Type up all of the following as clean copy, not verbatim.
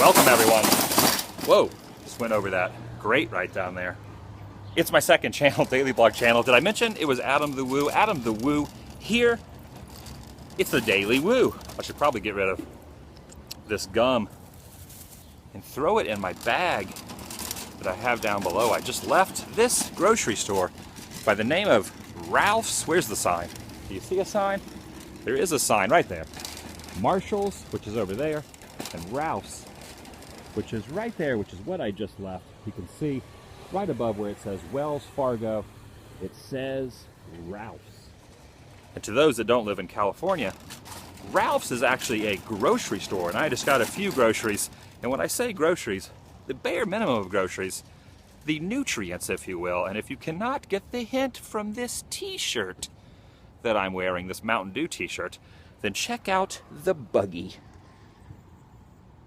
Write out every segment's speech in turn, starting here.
Welcome everyone. Whoa, just went over that grate right down there. It's my second channel, daily blog channel. Did I mention it was Adam the Woo? Adam the Woo here. It's the Daily Woo. I should probably get rid of this gum and throw it in my bag that I have down below. I just left this grocery store by the name of Ralph's. Where's the sign? Do you see a sign? There is a sign right there. Marshall's, which is over there, and Ralph's, which is right there, which is what I just left. You can see right above where it says Wells Fargo, it says Ralph's. And to those that don't live in California, Ralph's is actually a grocery store, and I just got a few groceries. And when I say groceries, the bare minimum of groceries, the nutrients, if you will. And if you cannot get the hint from this t-shirt that I'm wearing, this Mountain Dew t-shirt, then check out the buggy.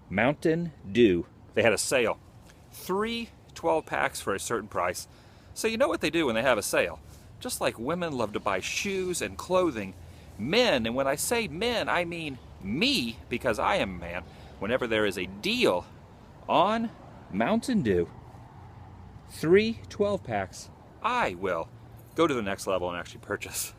Mountain Dew. They had a sale. 3 12-packs for a certain price. So you know what they do when they have a sale. Just like women love to buy shoes and clothing, men, and when I say men, I mean me, because I am a man, whenever there is a deal on Mountain Dew, 3 12-packs, I will go to the next level and actually purchase.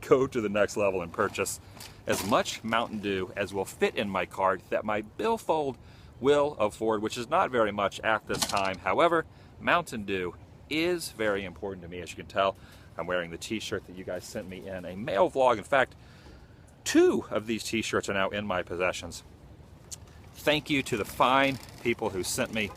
go to the next level and purchase as much Mountain Dew as will fit in my card that my billfold will afford, which is not very much at this time. However, Mountain Dew is very important to me. As you can tell, I'm wearing the t-shirt that you guys sent me in a mail vlog. In fact, 2 of these t-shirts are now in my possessions. Thank you to the fine people who sent me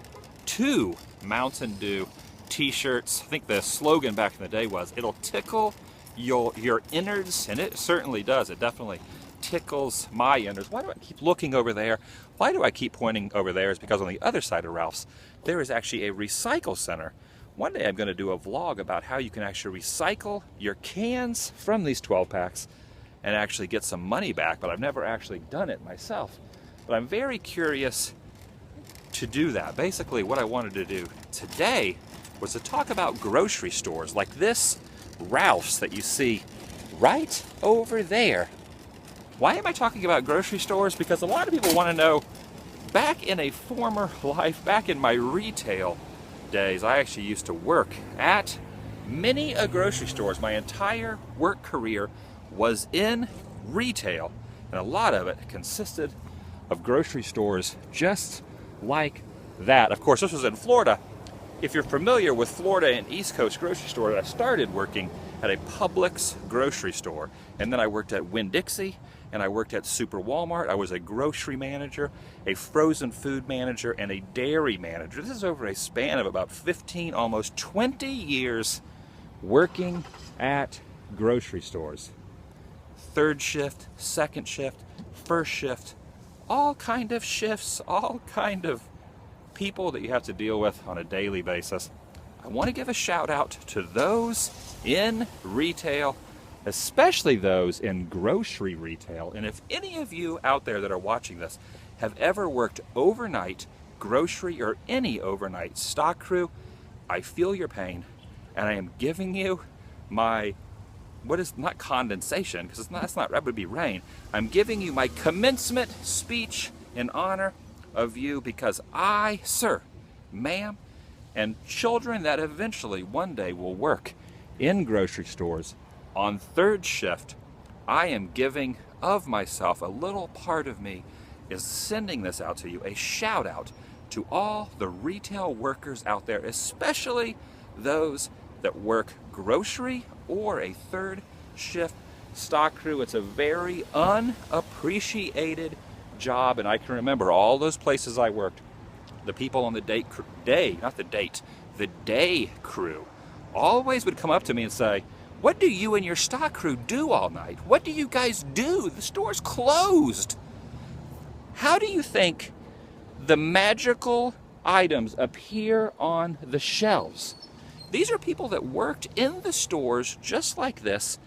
2 Mountain Dew t-shirts. I think the slogan back in the day was, it'll tickle your innards, and it certainly does. It definitely tickles my innards. Why do I keep looking over there? Why do I keep pointing over there? Is because on the other side of Ralph's, there is actually a recycle center. One day I'm going to do a vlog about how you can actually recycle your cans from these 12-packs and actually get some money back, but I've never actually done it myself. But I'm very curious to do that. Basically, what I wanted to do today was to talk about grocery stores like this Ralph's that you see right over there. Why am I talking about grocery stores? Because a lot of people want to know, back in a former life, back in my retail days, I actually used to work at many grocery stores. My entire work career was in retail, and a lot of it consisted of grocery stores just like that. Of course, this was in Florida. If you're familiar with Florida and East Coast grocery stores, I started working at a Publix grocery store, and then I worked at Winn-Dixie, and I worked at Super Walmart. I was a grocery manager, a frozen food manager, and a dairy manager. This is over a span of about 15, almost 20 years working at grocery stores. 3rd shift, 2nd shift, 1st shift, all kind of shifts, all kind of people that you have to deal with on a daily basis. I want to give a shout out to those in retail, especially those in grocery retail. And if any of you out there that are watching this have ever worked overnight grocery or any overnight stock crew, I feel your pain, and I am giving you my, what is not condensation, because that's not, that would be rain. I'm giving you my commencement speech in honor of you, because I, sir, ma'am, and children that eventually one day will work in grocery stores on 3rd shift, I am giving of myself. A little part of me is sending this out to you, a shout out to all the retail workers out there, especially those that work grocery or a 3rd shift stock crew. It's a very unappreciated job, and I can remember all those places I worked. The people on the day crew always would come up to me and say, what do you and your stock crew do all night? What do you guys do? The store's closed. How do you think the magical items appear on the shelves? These are people that worked in the stores just like this,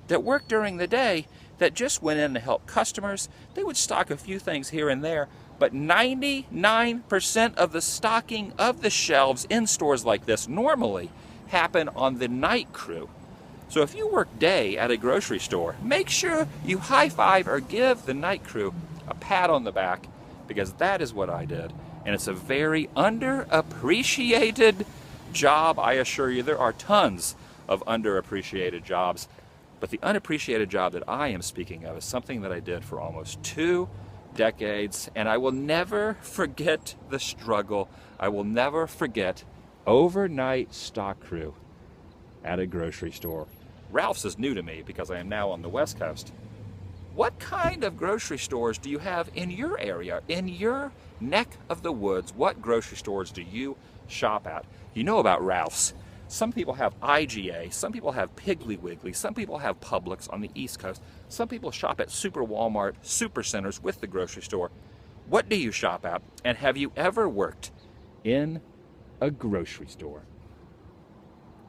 that worked during the day, that just went in to help customers. They would stock a few things here and there, but 99% of the stocking of the shelves in stores like this normally happen on the night crew. So if you work day at a grocery store, make sure you high five or give the night crew a pat on the back because that is what I did. And it's a very underappreciated job, I assure you. There are tons of underappreciated jobs, but the unappreciated job that I am speaking of is something that I did for almost 2 decades, and I will never forget the struggle. I will never forget overnight stock crew at a grocery store. Ralph's is new to me because I am now on the West Coast. What kind of grocery stores do you have in your area, in your neck of the woods? What grocery stores do you shop at? You know about Ralph's. Some people have IGA, some people have Piggly Wiggly, some people have Publix on the East Coast. Some people shop at Super Walmart, super centers with the grocery store. What do you shop at? And have you ever worked in a grocery store?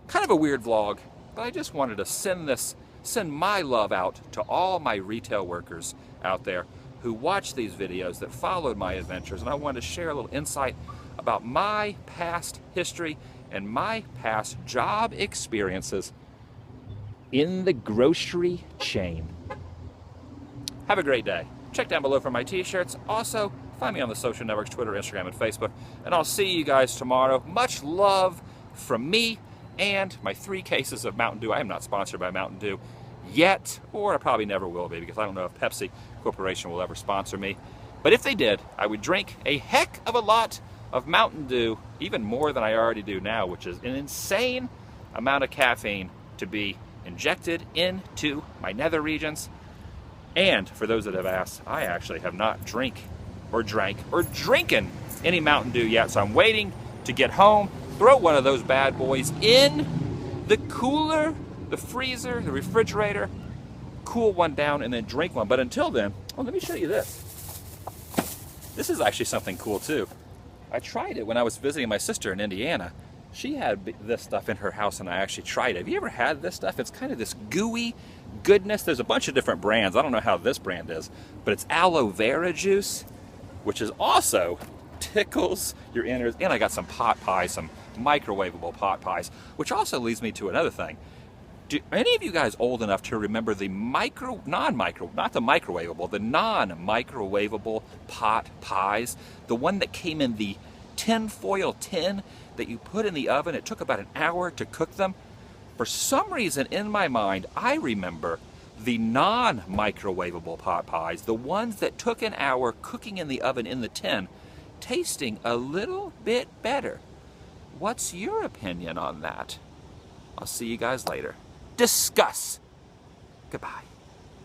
Kind of a weird vlog, but I just wanted to send my love out to all my retail workers out there who watch these videos, that followed my adventures, and I wanted to share a little insight about my past history and my past job experiences in the grocery chain. Have a great day. Check down below for my t-shirts. Also, find me on the social networks, Twitter, Instagram, and Facebook, and I'll see you guys tomorrow. Much love from me and my 3 cases of Mountain Dew. I am not sponsored by Mountain Dew yet, or I probably never will be, because I don't know if Pepsi Corporation will ever sponsor me. But if they did, I would drink a heck of a lot of Mountain Dew, even more than I already do now, which is an insane amount of caffeine to be injected into my nether regions. And for those that have asked, I actually have not drank or drinking any Mountain Dew yet, so I'm waiting to get home, throw one of those bad boys in the cooler, the freezer, the refrigerator, cool one down, and then drink one. But until then, let me show you this. This is actually something cool too. I tried it when I was visiting my sister in Indiana. She had this stuff in her house, and I actually tried it. Have you ever had this stuff? It's kind of this gooey goodness. There's a bunch of different brands. I don't know how this brand is, but it's aloe vera juice, which is also tickles your innards. And I got some pot pies, some microwavable pot pies, which also leads me to another thing. Do any of you guys old enough to remember the non-microwavable pot pies? The one that came in the tin-foil tin that you put in the oven. It took about an hour to cook them. For some reason in my mind, I remember the non-microwavable pot pies, the ones that took an hour cooking in the oven in the tin, tasting a little bit better. What's your opinion on that? I'll see you guys later. Discuss. Goodbye.